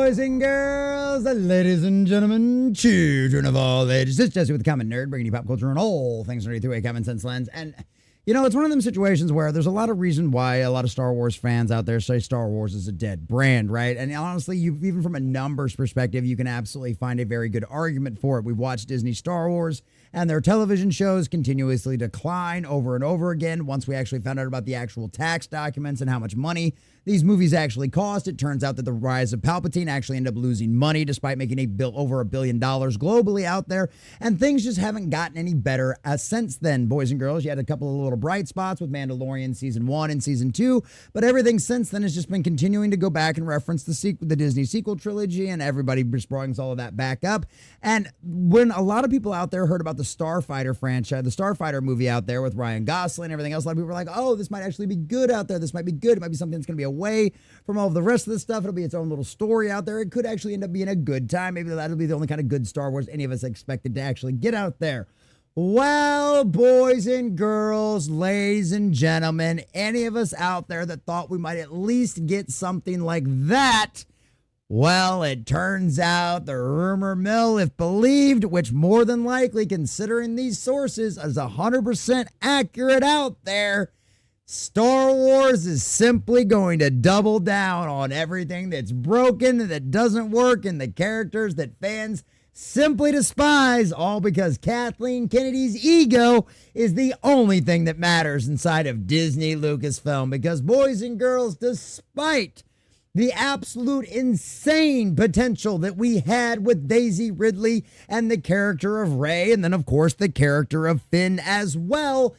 boys and girls, ladies and gentlemen, children of all ages. It's Jesse with the Common Nerd, bringing you pop culture and all things nerdy through a common sense lens. And, you know, it's one of them situations where there's a lot of reason why a lot of Star Wars fans out there say Star Wars is a dead brand, right? And honestly, even from a numbers perspective, you can absolutely find a very good argument for it. We've watched Disney Star Wars, and their television shows continuously decline over and over again. Once we actually found out about the actual tax documents and how much money these movies actually cost, it turns out that the Rise of Palpatine actually ended up losing money despite making over $1 billion globally out there. And things just haven't gotten any better since then, boys and girls. You had a couple of little bright spots with Mandalorian Season 1 and Season 2, but everything since then has just been continuing to go back and reference the Disney sequel trilogy, and everybody just brings all of that back up. And when a lot of people out there heard about the Starfighter franchise, the Starfighter movie out there with Ryan Gosling and everything else, a lot of people were like, oh, this might actually be good out there. This might be good. It might be something that's going to be away from all of the rest of the stuff. It'll be its own little story out there. It could actually end up being a good time. Maybe that'll be the only kind of good Star Wars any of us expected to actually get out there. Well, boys and girls, ladies and gentlemen, any of us out there that thought we might at least get something like that, well, it turns out the rumor mill, if believed, which more than likely, considering these sources, is 100% accurate out there, Star Wars is simply going to double down on everything that's broken, that doesn't work, and the characters that fans simply despise, all because Kathleen Kennedy's ego is the only thing that matters inside of Disney Lucasfilm. Because, boys and girls, despite the absolute insane potential that we had with Daisy Ridley and the character of Rey, and then, of course, the character of Finn as well,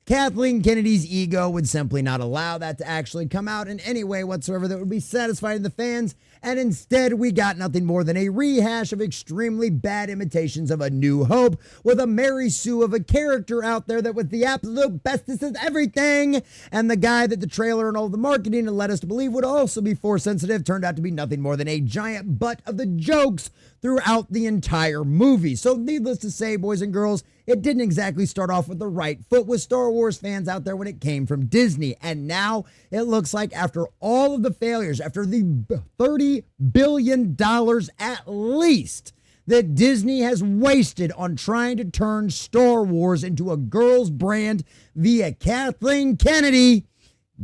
Kathleen Kennedy's ego would simply not allow that to actually come out in any way whatsoever that would be satisfying the fans, and instead we got nothing more than a rehash of extremely bad imitations of A New Hope, with a Mary Sue of a character out there that was the absolute bestest of everything, and the guy that the trailer and all the marketing had led us to believe would also be Force sensitive turned out to be nothing more than a giant butt of the jokes throughout the entire movie. So needless to say, boys and girls, it didn't exactly start off with the right foot with Star Wars fans out there when it came from Disney. And now it looks like after all of the failures, after the $30 billion at least that Disney has wasted on trying to turn Star Wars into a girls' brand via Kathleen Kennedy,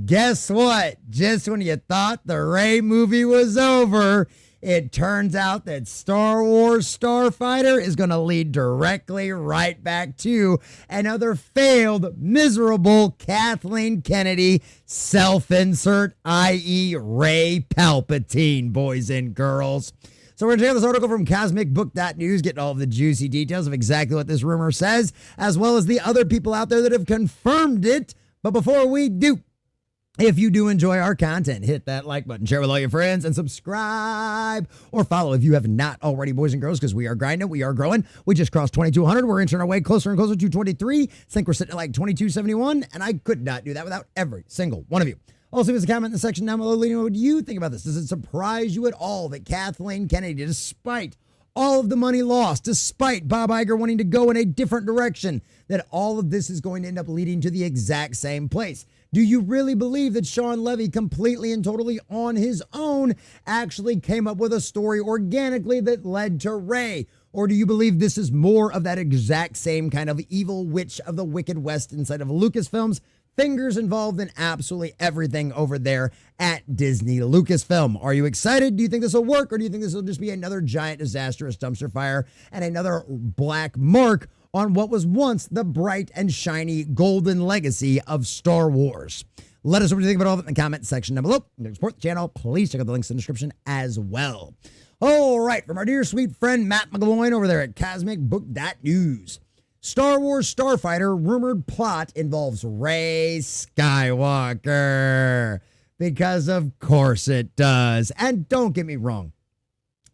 guess what? Just when you thought the Rey movie was over, it turns out that Star Wars Starfighter is going to lead directly right back to another failed, miserable Kathleen Kennedy self-insert, i.e. Rey Palpatine, boys and girls. So we're going to check out this article from CosmicBook.news, getting all of the juicy details of exactly what this rumor says, as well as the other people out there that have confirmed it. But before we do, if you do enjoy our content, hit that like button, share with all your friends, and subscribe or follow if you have not already, boys and girls, because we are grinding, we are growing. We just crossed 2,200. We're inching our way closer and closer to 23. I think we're sitting at like 2271, and I could not do that without every single one of you. Also, leave us a comment in the section down below. Let me know what you think about this. Does it surprise you at all that Kathleen Kennedy, despite all of the money lost, despite Bob Iger wanting to go in a different direction, that all of this is going to end up leading to the exact same place? Do you really believe that Shawn Levy, completely and totally on his own, actually came up with a story organically that led to Rey? Or do you believe this is more of that exact same kind of evil witch of the Wicked West inside of Lucasfilm's fingers involved in absolutely everything over there at Disney Lucasfilm? Are you excited? Do you think this will work? Or do you think this will just be another giant disastrous dumpster fire and another black mark on what was once the bright and shiny golden legacy of Star Wars? Let us know what you think about all of it in the comment section down below. And to support the channel, please check out the links in the description as well. All right, from our dear sweet friend Matt McGloin over there at CosmicBook.news. Star Wars Starfighter rumored plot involves Rey Skywalker. Because of course it does. And don't get me wrong,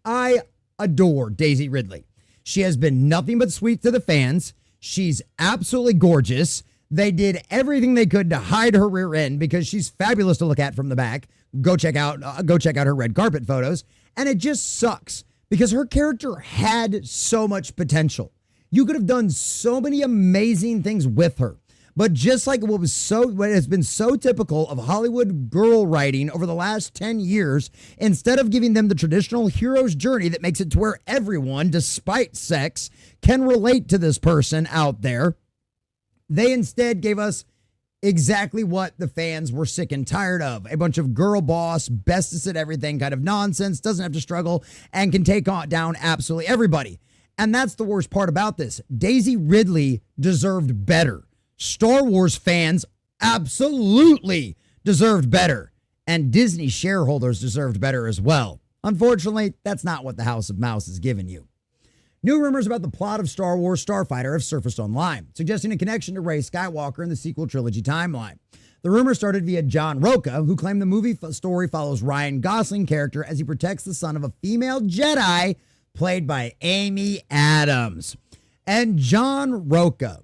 I adore Daisy Ridley. She has been nothing but sweet to the fans. She's absolutely gorgeous. They did everything they could to hide her rear end because she's fabulous to look at from the back. Go check out her red carpet photos. And it just sucks because her character had so much potential. You could have done so many amazing things with her. But just like what has been so typical of Hollywood girl writing over the last 10 years, instead of giving them the traditional hero's journey that makes it to where everyone, despite sex, can relate to this person out there, they instead gave us exactly what the fans were sick and tired of. A bunch of girl boss, bestest at everything kind of nonsense, doesn't have to struggle, and can take down absolutely everybody. And that's the worst part about this. Daisy Ridley deserved better. Star Wars fans absolutely deserved better. And Disney shareholders deserved better as well. Unfortunately, that's not what the House of Mouse has given you. New rumors about the plot of Star Wars Starfighter have surfaced online, suggesting a connection to Rey Skywalker in the sequel trilogy timeline. The rumor started via John Roca, who claimed the movie story follows Ryan Gosling character as he protects the son of a female Jedi played by Amy Adams. And John Roca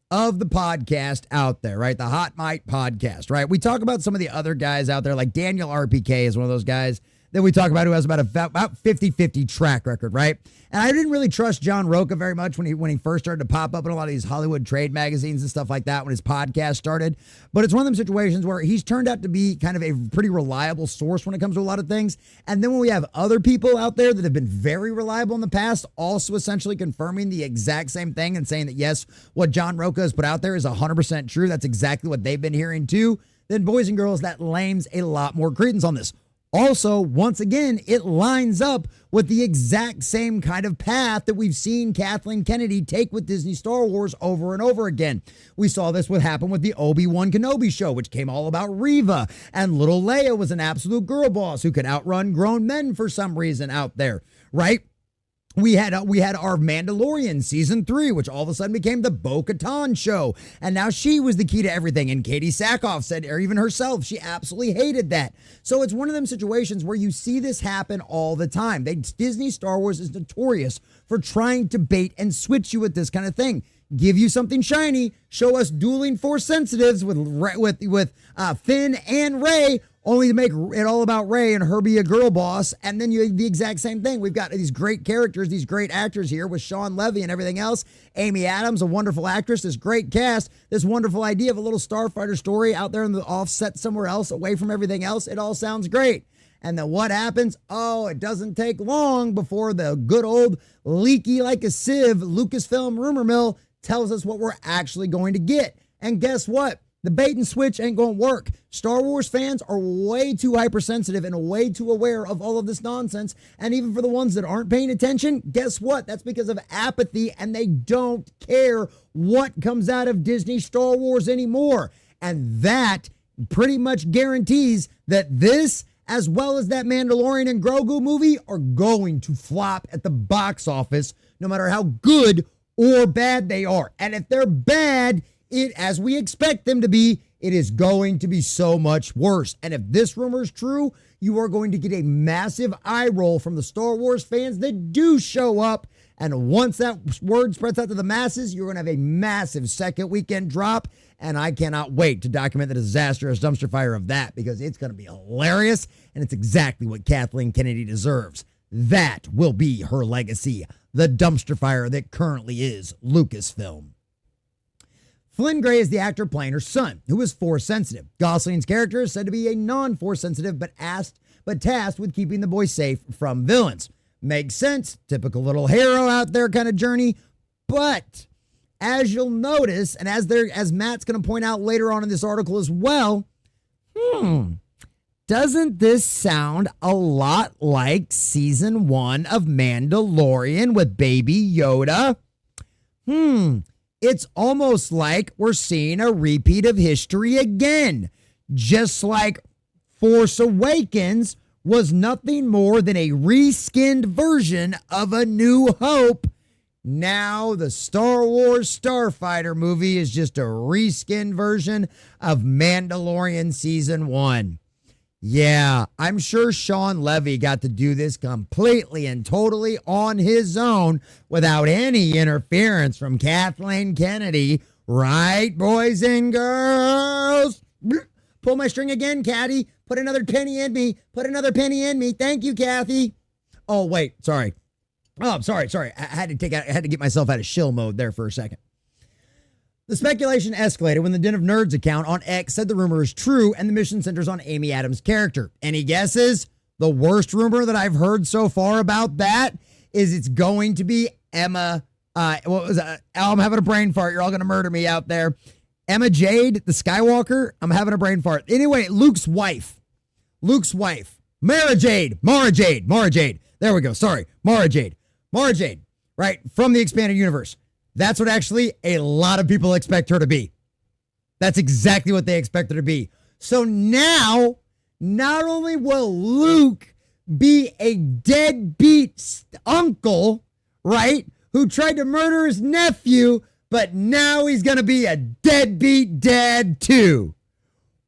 of the podcast out there, right? The Hot Mic podcast, right? We talk about some of the other guys out there, like Daniel RPK is one of those guys that we talk about who has about 50-50 track record, right? And I didn't really trust John Roca very much when he first started to pop up in a lot of these Hollywood trade magazines and stuff like that when his podcast started. But it's one of them situations where he's turned out to be kind of a pretty reliable source when it comes to a lot of things. And then when we have other people out there that have been very reliable in the past, also essentially confirming the exact same thing and saying that, yes, what John Roca has put out there is 100% true. That's exactly what they've been hearing too. Then boys and girls, that lends a lot more credence on this. Also, once again, it lines up with the exact same kind of path that we've seen Kathleen Kennedy take with Disney Star Wars over and over again. We saw this happen with the Obi-Wan Kenobi show, which came all about Reva, and little Leia was an absolute girl boss who could outrun grown men for some reason out there, right? We had our Mandalorian season 3, which all of a sudden became the Bo-Katan show. And now she was the key to everything. And Katie Sackhoff said, or even herself, she absolutely hated that. So it's one of them situations where you see this happen all the time. Disney Star Wars is notorious for trying to bait and switch you with this kind of thing. Give you something shiny, show us dueling Force sensitives with Finn and Rey, only to make it all about Rey and her be a girl boss. And then you have the exact same thing. We've got these great characters, these great actors here with Shawn Levy and everything else. Amy Adams, a wonderful actress, this great cast, this wonderful idea of a little Starfighter story out there in the offset somewhere else, away from everything else. It all sounds great. And then what happens? Oh, it doesn't take long before the good old leaky like a sieve Lucasfilm rumor mill tells us what we're actually going to get. And guess what? The bait and switch ain't going to work. Star Wars fans are way too hypersensitive and way too aware of all of this nonsense. And even for the ones that aren't paying attention, guess what? That's because of apathy, and they don't care what comes out of Disney Star Wars anymore. And that pretty much guarantees that this, as well as that Mandalorian and Grogu movie, are going to flop at the box office, no matter how good or bad they are. And if they're bad, as we expect them to be, it is going to be so much worse. And if this rumor is true, you are going to get a massive eye roll from the Star Wars fans that do show up. And once that word spreads out to the masses, you're going to have a massive second weekend drop. And I cannot wait to document the disastrous dumpster fire of that, because it's going to be hilarious. And it's exactly what Kathleen Kennedy deserves. That will be her legacy. The dumpster fire that currently is Lucasfilm. Flynn Gray is the actor playing her son, who is Force sensitive. Gosling's character is said to be a non-Force sensitive, but tasked with keeping the boy safe from villains. Makes sense. Typical little hero out there kind of journey. But as you'll notice, and as Matt's going to point out later on in this article as well, doesn't this sound a lot like season 1 of Mandalorian with Baby Yoda? It's almost like we're seeing a repeat of history again. Just like Force Awakens was nothing more than a reskinned version of A New Hope. Now the Star Wars Starfighter movie is just a reskinned version of Mandalorian season 1. Yeah, I'm sure Shawn Levy got to do this completely and totally on his own without any interference from Kathleen Kennedy. Right, boys and girls? Pull my string again, Caddy. Put another penny in me. Put another penny in me. Thank you, Kathy. Oh, wait, sorry. Oh, sorry. I had to get myself out of shill mode there for a second. The speculation escalated when the Den of Nerds account on X said the rumor is true and the mission centers on Amy Adams' character. Any guesses? The worst rumor that I've heard so far about that is it's going to be Emma. What was that? I'm having a brain fart. You're all going to murder me out there. Emma Jade, the Skywalker. I'm having a brain fart. Anyway, Luke's wife. Mara Jade. There we go. Sorry. Mara Jade, right? From the expanded universe. That's what actually a lot of people expect her to be. That's exactly what they expect her to be. So now, not only will Luke be a deadbeat uncle, right, who tried to murder his nephew, but now he's going to be a deadbeat dad too.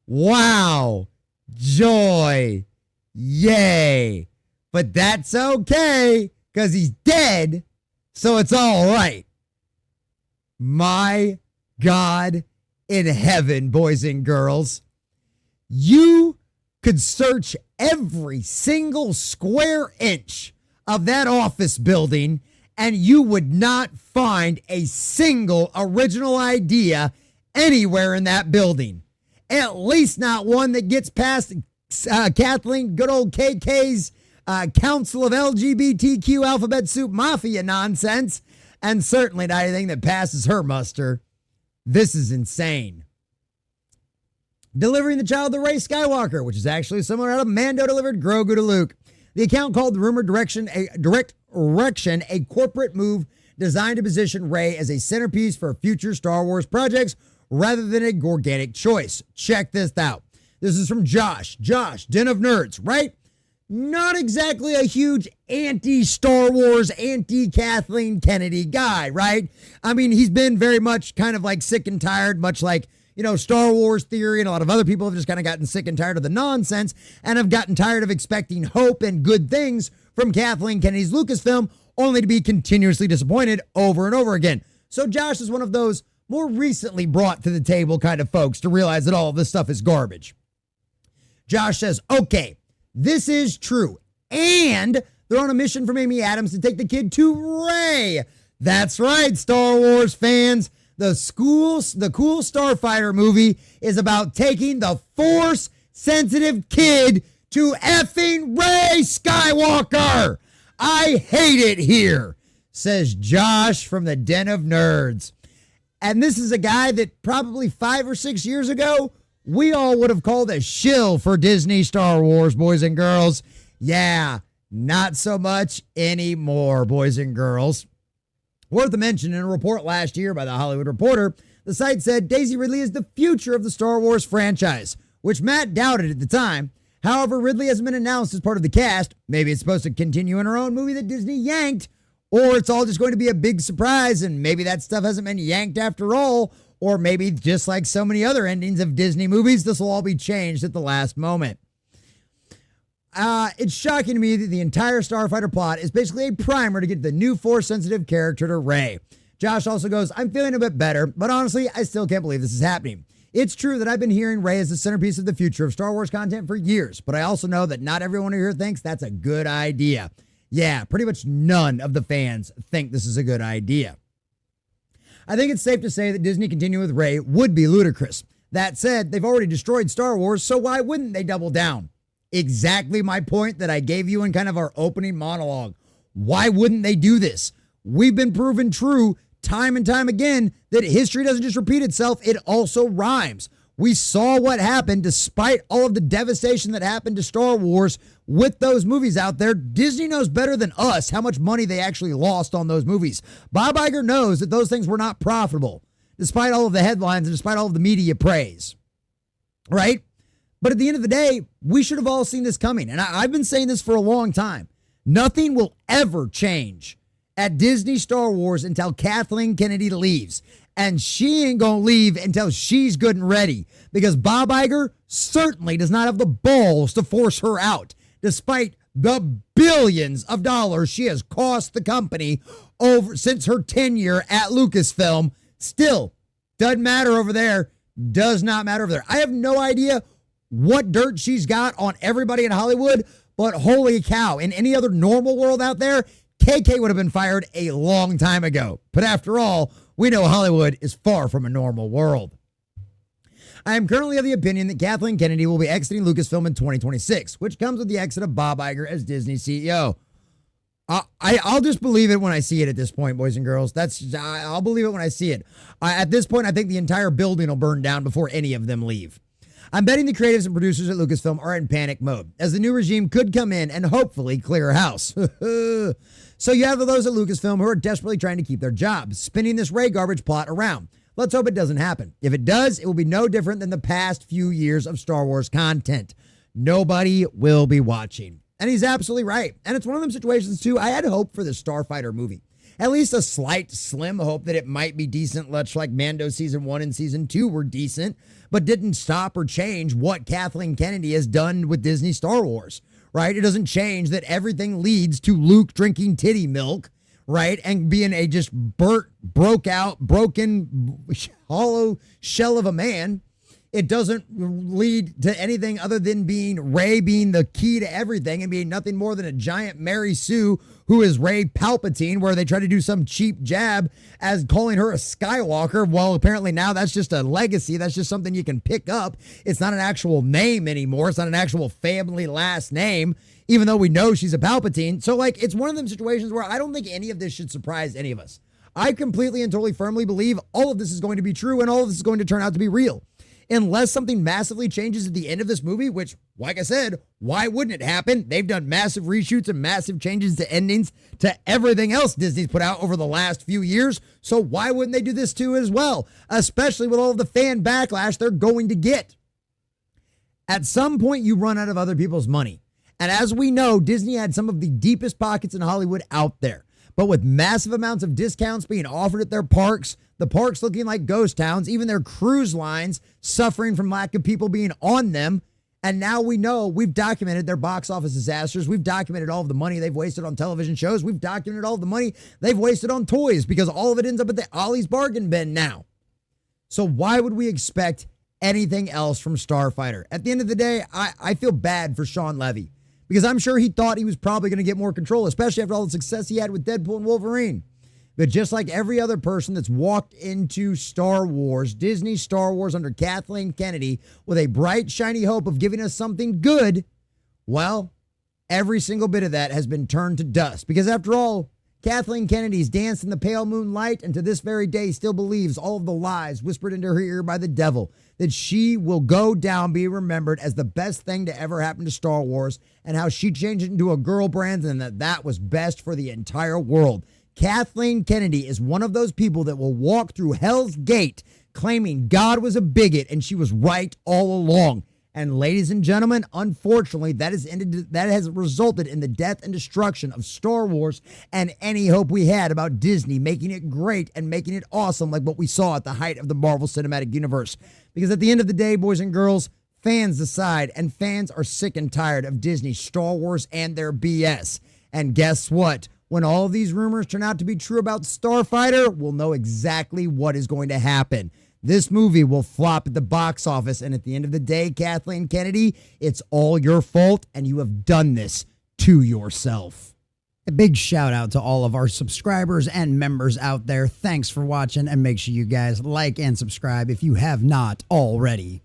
Wow. Joy. Yay. But that's okay because he's dead, so it's all right. My God in heaven, boys and girls, you could search every single square inch of that office building and you would not find a single original idea anywhere in that building. At least not one that gets past Kathleen, good old KK's Council of LGBTQ Alphabet Soup Mafia nonsense. And certainly not anything that passes her muster. This is insane. Delivering the child to Rey Skywalker, which is actually similar to how Mando delivered Grogu to Luke. The account called the rumored direct erection a corporate move designed to position Rey as a centerpiece for future Star Wars projects rather than a organic choice. Check this out. This is from Josh. Josh, Den of Nerds, right? Not exactly a huge anti-Star Wars, anti-Kathleen Kennedy guy, right? I mean, he's been very much kind of like sick and tired, much like, you know, Star Wars theory and a lot of other people have just kind of gotten sick and tired of the nonsense and have gotten tired of expecting hope and good things from Kathleen Kennedy's Lucasfilm, only to be continuously disappointed over and over again. So Josh is one of those more recently brought to the table kind of folks to realize that all of this stuff is garbage. Josh says, okay, this is true. And they're on a mission from Amy Adams to take the kid to Rey. That's right, Star Wars fans. The cool Starfighter movie is about taking the Force-sensitive kid to effing Rey Skywalker. I hate it here, says Josh from the Den of Nerds. And this is a guy that probably 5 or 6 years ago, we all would have called a shill for Disney Star Wars, boys and girls. Yeah, not so much anymore, boys and girls. Worth a mention, in a report last year by The Hollywood Reporter, the site said Daisey Ridley is the future of the Star Wars franchise, which Matt doubted at the time. However, Ridley hasn't been announced as part of the cast. Maybe it's supposed to continue in her own movie that Disney yanked, or it's all just going to be a big surprise, and maybe that stuff hasn't been yanked after all. Or maybe just like so many other endings of Disney movies, this will all be changed at the last moment. It's shocking to me that the entire Starfighter plot is basically a primer to get the new Force-sensitive character to Rey. Josh also goes, I'm feeling a bit better, but honestly, I still can't believe this is happening. It's true that I've been hearing Rey as the centerpiece of the future of Star Wars content for years, but I also know that not everyone here thinks that's a good idea. Yeah, pretty much none of the fans think this is a good idea. I think it's safe to say that Disney continuing with Rey would be ludicrous. That said, they've already destroyed Star Wars, so why wouldn't they double down? Exactly my point that I gave you in kind of our opening monologue. Why wouldn't they do this? We've been proven true time and time again that history doesn't just repeat itself, it also rhymes. We saw what happened despite all of the devastation that happened to Star Wars with those movies out there. Disney knows better than us how much money they actually lost on those movies. Bob Iger knows that those things were not profitable, despite all of the headlines and despite all of the media praise. Right? But at the end of the day, we should have all seen this coming. And I've been saying this for a long time. Nothing will ever change at Disney Star Wars until Kathleen Kennedy leaves. And she ain't going to leave until she's good and ready, because Bob Iger certainly does not have the balls to force her out, despite the billions of dollars she has cost the company over since her tenure at Lucasfilm. Still, doesn't matter over there. Does not matter over there. I have no idea what dirt she's got on everybody in Hollywood, but holy cow, in any other normal world out there, KK would have been fired a long time ago. But after all, we know Hollywood is far from a normal world. I am currently of the opinion that Kathleen Kennedy will be exiting Lucasfilm in 2026, which comes with the exit of Bob Iger as Disney CEO. I'll just believe it when I see it at this point, boys and girls. I'll believe it when I see it. At this point, I think the entire building will burn down before any of them leave. I'm betting the creatives and producers at Lucasfilm are in panic mode, as the new regime could come in and hopefully clear house. So you have those at Lucasfilm who are desperately trying to keep their jobs, spinning this Rey garbage plot around. Let's hope it doesn't happen. If it does, it will be no different than the past few years of Star Wars content. Nobody will be watching. And he's absolutely right. And it's one of them situations, too. I had hope for the Starfighter movie. At least a slight, slim hope that it might be decent, much like Mando Season 1 and Season 2 were decent, but didn't stop or change what Kathleen Kennedy has done with Disney Star Wars, right? It doesn't change that everything leads to Luke drinking titty milk, right? And being a just broken, hollow shell of a man. It doesn't lead to anything other than being Rey being the key to everything and being nothing more than a giant Mary Sue who is Rey Palpatine, where they try to do some cheap jab as calling her a Skywalker. Well, apparently now that's just a legacy. That's just something you can pick up. It's not an actual name anymore. It's not an actual family last name, even though we know she's a Palpatine. So, it's one of them situations where I don't think any of this should surprise any of us. I completely and totally firmly believe all of this is going to be true and all of this is going to turn out to be real. Unless something massively changes at the end of this movie, which, like I said, why wouldn't it happen? They've done massive reshoots and massive changes to endings to everything else Disney's put out over the last few years. So why wouldn't they do this too as well? Especially with all of the fan backlash they're going to get. At some point, you run out of other people's money. And as we know, Disney had some of the deepest pockets in Hollywood out there. But with massive amounts of discounts being offered at their parks, the parks looking like ghost towns, even their cruise lines suffering from lack of people being on them. And now we know we've documented their box office disasters. We've documented all of the money they've wasted on television shows. We've documented all of the money they've wasted on toys because all of it ends up at the Ollie's bargain bin now. So why would we expect anything else from Starfighter? At the end of the day, I feel bad for Shawn Levy because I'm sure he thought he was probably going to get more control, especially after all the success he had with Deadpool and Wolverine. But just like every other person that's walked into Star Wars, Disney Star Wars under Kathleen Kennedy with a bright, shiny hope of giving us something good, well, every single bit of that has been turned to dust. Because after all, Kathleen Kennedy's danced in the pale moonlight and to this very day still believes all of the lies whispered into her ear by the devil, that she will go down, be remembered as the best thing to ever happen to Star Wars, and how she changed it into a girl brand and that was best for the entire world. Kathleen Kennedy is one of those people that will walk through Hell's Gate claiming God was a bigot and she was right all along. And ladies and gentlemen, unfortunately, that has resulted in the death and destruction of Star Wars and any hope we had about Disney making it great and making it awesome like what we saw at the height of the Marvel Cinematic Universe. Because at the end of the day, boys and girls, fans decide, and fans are sick and tired of Disney, Star Wars, and their BS. And guess what? When all of these rumors turn out to be true about Starfighter, we'll know exactly what is going to happen. This movie will flop at the box office, and at the end of the day, Kathleen Kennedy, it's all your fault, and you have done this to yourself. A big shout out to all of our subscribers and members out there. Thanks for watching, and make sure you guys like and subscribe if you have not already.